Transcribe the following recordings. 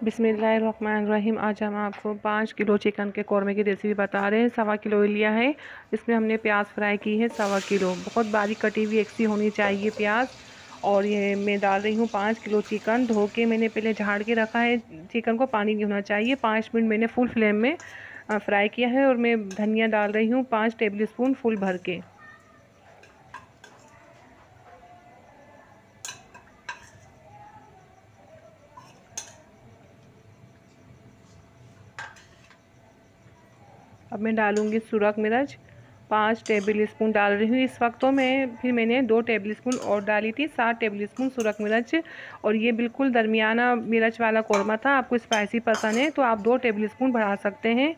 बिस्मिल्लाहिर्रहमानिर्रहीम। आज हम आपको 5 किलो चिकन के कौरमे की रेसिपी बता रहे हैं। 1.25 किलो लिया है। इसमें हमने प्याज फ्राई की है 1.25 किलो, बहुत बारीक कटी हुई एक सी होनी चाहिए प्याज। और ये मैं डाल रही हूँ 5 किलो चिकन। धो के मैंने पहले झाड़ के रखा है चिकन को, पानी नहीं होना चाहिए। 5 मिनट मैंने फुल फ्लेम में फ्राई किया है। और मैं धनिया डाल रही हूँ 5 टेबल स्पून फुल भर के। अब मैं डालूँगी सुरख मिर्च 5 टेबल स्पून डाल रही हूँ इस वक्त। तो मैं फिर मैंने 2 टेबल स्पून और डाली थी, 7 टेबल स्पून सुरख मिर्च। और ये बिल्कुल दरमियाना मिर्च वाला कौरमा था। आपको स्पाइसी पसंद है तो आप 2 टेबल स्पून बढ़ा सकते हैं।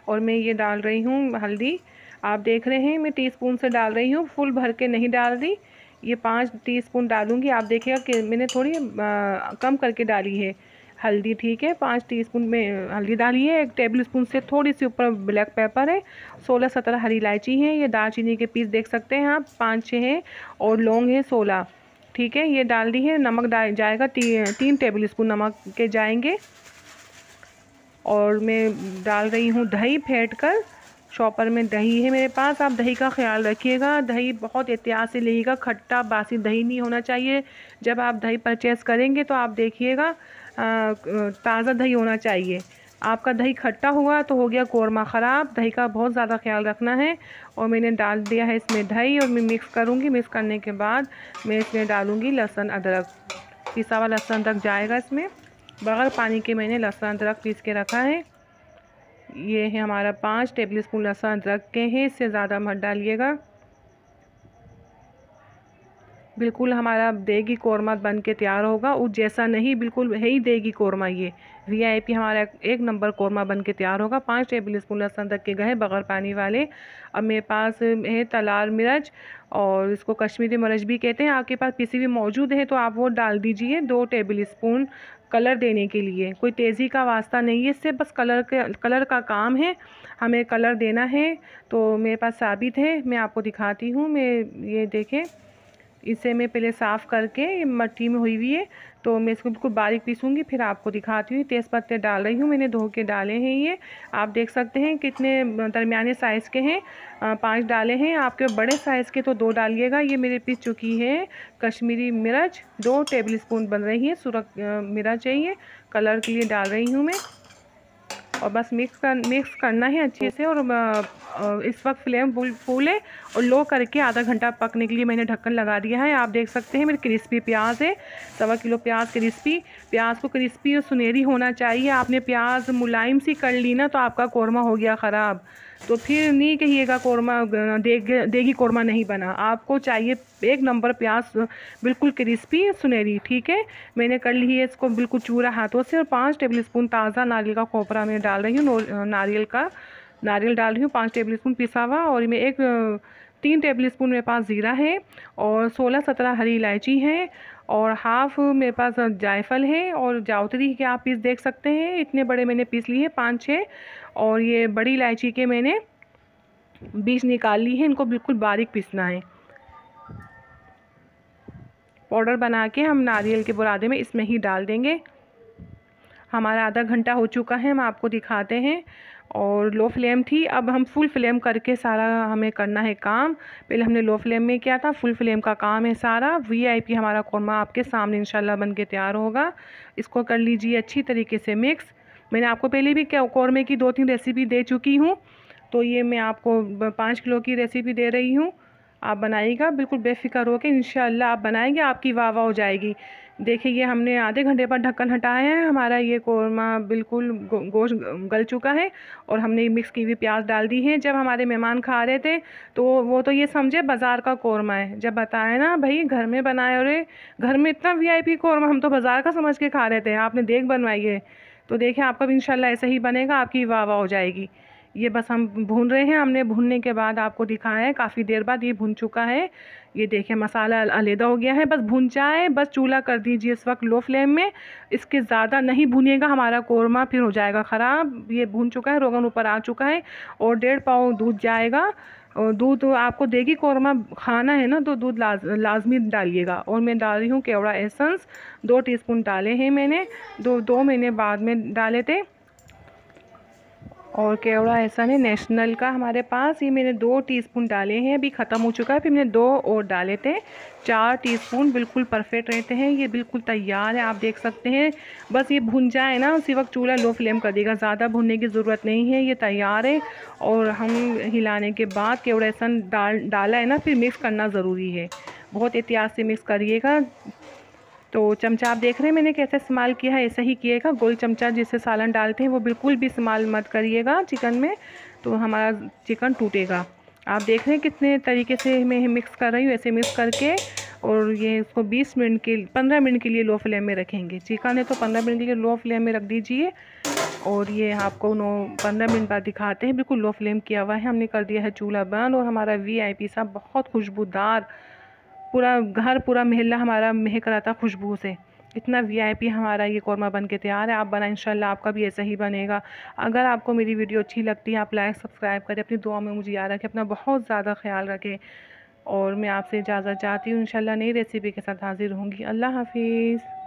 और मैं ये डाल रही हूँ हल्दी। आप देख रहे हैं मैं टीस्पून से डाल रही हूँ, फुल भर के नहीं डाल रही। ये 5 टीस्पून डालूँगी। आप देखिएगा कि मैंने थोड़ी कम करके डाली है हल्दी, ठीक है। 5 टीस्पून में हल्दी डाली है। 1 टेबल स्पून से थोड़ी सी ऊपर ब्लैक पेपर है। 16-17 हरी इलायची है। ये दालचीनी के पीस देख सकते हैं आप, 5-6 हैं। और लौंग है 16, ठीक है। ये डाल दी है। नमक डाल जाएगा 3 टेबल स्पून नमक के जाएंगे। और मैं डाल रही हूँ दही फेंट कर। शॉपर में दही है मेरे पास, आप दही का ख्याल रखिएगा। दही बहुत एहतियात से लीजिएगा, खट्टा बासी दही नहीं होना चाहिए। जब आप दही परचेज़ करेंगे तो आप देखिएगा ताज़ा दही होना चाहिए। आपका दही खट्टा हुआ तो हो गया कौरमा ख़राब। दही का बहुत ज़्यादा ख्याल रखना है। और मैंने डाल दिया है इसमें दही। और मैं मिक्स करूँगी। मिक्स करने के बाद मैं इसमें डालूँगी लहसुन अदरक, पिसा हुआ लहसुन अदरक जाएगा इसमें। बगैर पानी के मैंने लहसुन अदरक पीस के रखा है। ये है हमारा 5 टेबल स्पून लहसुन अदरक के हैं, इससे ज़्यादा मत डालिएगा। बिल्कुल हमारा देगी कौरमा बन के तैयार होगा, उस जैसा नहीं, बिल्कुल है ही देगी कौरमा। ये वीआईपी हमारा एक नंबर कौरमा बन के तैयार होगा। 5 टेबल स्पून लहसुन अदरक के गए बगैर पानी वाले। अब मेरे पास है तलाल मिर्च, और इसको कश्मीरी मिर्च भी कहते हैं। आपके पास पिसी हुई मौजूद है तो आप वो डाल दीजिए 2 टेबल स्पून, कलर देने के लिए। कोई तेज़ी का वास्ता नहीं है, इससे बस कलर का काम है, हमें कलर देना है। तो मेरे पास साबित है, मैं आपको दिखाती हूँ। मैं ये देखें, इसे मैं पहले साफ़ करके मट्टी में हुई हुई है, तो मैं इसको बिल्कुल बारीक पीसूँगी, फिर आपको दिखाती हूँ। तेज़पत्ते डाल रही हूँ, मैंने धो के डाले हैं। ये आप देख सकते हैं कितने दरमियाने साइज़ के हैं। 5 डाले हैं। आपके बड़े साइज़ के तो 2 डालिएगा। ये मेरे पीस चुकी है कश्मीरी मिर्च, 2 टेबल स्पून बन रही है। सुरख मिर्च चाहिए, कलर के लिए डाल रही हूँ मैं। और बस मिक्स करना है अच्छे से। और इस वक्त फ्लेम फुल है और लो करके आधा घंटा पकने के लिए मैंने ढक्कन लगा दिया है। आप देख सकते हैं मेरी क्रिस्पी प्याज है। 1.25 किलो प्याज क्रिस्पी। प्याज को क्रिस्पी और सुनहरी होना चाहिए। आपने प्याज मुलायम सी कर ली ना तो आपका कौरमा हो गया ख़राब। तो फिर नहीं कहिएगा कौरमा देगी कौरमा नहीं बना। आपको चाहिए एक नंबर प्याज, बिल्कुल क्रिस्पी सुनहरी, ठीक है। मैंने कर ली है इसको बिल्कुल चूरा हाथों से। और 5 टेबल स्पून ताज़ा नारियल का कोपरा मैं डाल रही हूँ। नारियल डाल रही हूँ 5 टेबल स्पून पिसा हुआ। और मैं 3 टेबल स्पून मेरे पास ज़ीरा है। और 16-17 हरी इलायची है। और हाफ़ मेरे पास जायफल है। और जावित्री के आप पीस देख सकते हैं, इतने बड़े मैंने पीस लिए 5-6। और ये बड़ी इलायची के मैंने बीज निकाल ली है, इनको बिल्कुल बारीक पीसना है। पाउडर बना के हम नारियल के बुरादे में इसमें ही डाल देंगे। हमारा आधा घंटा हो चुका है, हम आपको दिखाते हैं। और लो फ्लेम थी, अब हम फुल फ्लेम करके सारा हमें करना है काम। पहले हमने लो फ्लेम में किया था, फुल फ्लेम का काम है सारा। वीआईपी हमारा कौरमा आपके सामने इंशाल्लाह बन के तैयार होगा। इसको कर लीजिए अच्छी तरीके से मिक्स। मैंने आपको पहले भी कौरमे की 2-3 रेसिपी दे चुकी हूँ, तो ये मैं आपको 5 किलो की रेसिपी दे रही हूँ। आप बनाइएगा बिल्कुल बेफिक्र हो के, इंशाल्लाह आप बनाएंगे आपकी वाह वाह हो जाएगी। देखिए ये हमने आधे घंटे पर ढक्कन हटाया है। हमारा ये कौरमा बिल्कुल गोश्त गल चुका है। और हमने मिक्स की हुई प्याज डाल दी है। जब हमारे मेहमान खा रहे थे तो वो तो ये समझे बाज़ार का कौरमा है। जब बताया ना भाई घर में बनाए, और घर में इतना वीआईपी कौरमा, हम तो बाज़ार का समझ के खा रहे थे। आपने देख बनवाई है तो देखिए आपका भी इंशाल्लाह ऐसे ही बनेगा, आपकी वाह वाह हो जाएगी। ये बस हम भून रहे हैं। हमने भूनने के बाद आपको दिखाया है, काफ़ी देर बाद ये भुन चुका है। ये देखिए मसाला अलहदा हो गया है, बस भुन जाए, बस चूल्हा कर दीजिए इस वक्त लो फ्लेम में। इसके ज़्यादा नहीं भुनिएगा, हमारा कौरमा फिर हो जाएगा ख़राब। ये भुन चुका है, रोगन ऊपर आ चुका है और 1.5 पाव दूध जाएगा। और दूध तो आपको देगी कौरमा खाना है ना, तो दूध लाजमी डालिएगा। और मैं डाल रही हूँ केवड़ा एसेंस, 2 टीस्पून डाले हैं मैंने, 2 महीने बाद में डाले थे। और केवड़ा एहसान है नेशनल का हमारे पास, ये मैंने 2 टीस्पून डाले हैं, अभी ख़त्म हो चुका है, फिर मैंने 2 और डाले थे, 4 टीस्पून बिल्कुल परफेक्ट रहते हैं। ये बिल्कुल तैयार है, आप देख सकते हैं। बस ये भुन जाए ना, उसी वक्त चूल्हा लो फ्लेम कर देगा, ज़्यादा भुनने की ज़रूरत नहीं है, ये तैयार है। और हम हिलाने के बाद केवड़ा एहसान डाला है ना, फिर मिक्स करना ज़रूरी है, बहुत एहतियात से मिक्स करिएगा। तो चमचा आप देख रहे हैं मैंने कैसे इस्तेमाल किया है, ऐसा ही किएगा। गोल चमचा जिससे सालन डालते हैं वो बिल्कुल भी इस्तेमाल मत करिएगा चिकन में, तो हमारा चिकन टूटेगा। आप देख रहे हैं कितने तरीके से मैं मिक्स कर रही हूँ, ऐसे मिक्स करके। और ये इसको 15 मिनट के लिए लो फ्लेम में रखेंगे। चिकन है तो 15 मिनट के लिए लो फ्लेम में रख दीजिए। और ये आपको 15 मिनट बाद दिखाते हैं, बिल्कुल लो फ्लेम किया हुआ है, हमने कर दिया है चूल्हा बंद। और हमारा VIP सा बहुत खुशबूदार, पूरा घर पूरा महल्ला हमारा महक रहा था खुशबू से। इतना VIP हमारा ये कौरमा बन के तैयार है। आप बनाएं, इंशाल्लाह आपका भी ऐसा ही बनेगा। अगर आपको मेरी वीडियो अच्छी लगती है, आप लाइक सब्सक्राइब करें, अपनी दुआ में मुझे याद रखें, अपना बहुत ज़्यादा ख्याल रखें। और मैं आपसे इजाज़त चाहती हूँ, इंशाल्लाह नई रेसिपी के साथ हाज़िर होंगी। अल्लाह हाफिज़।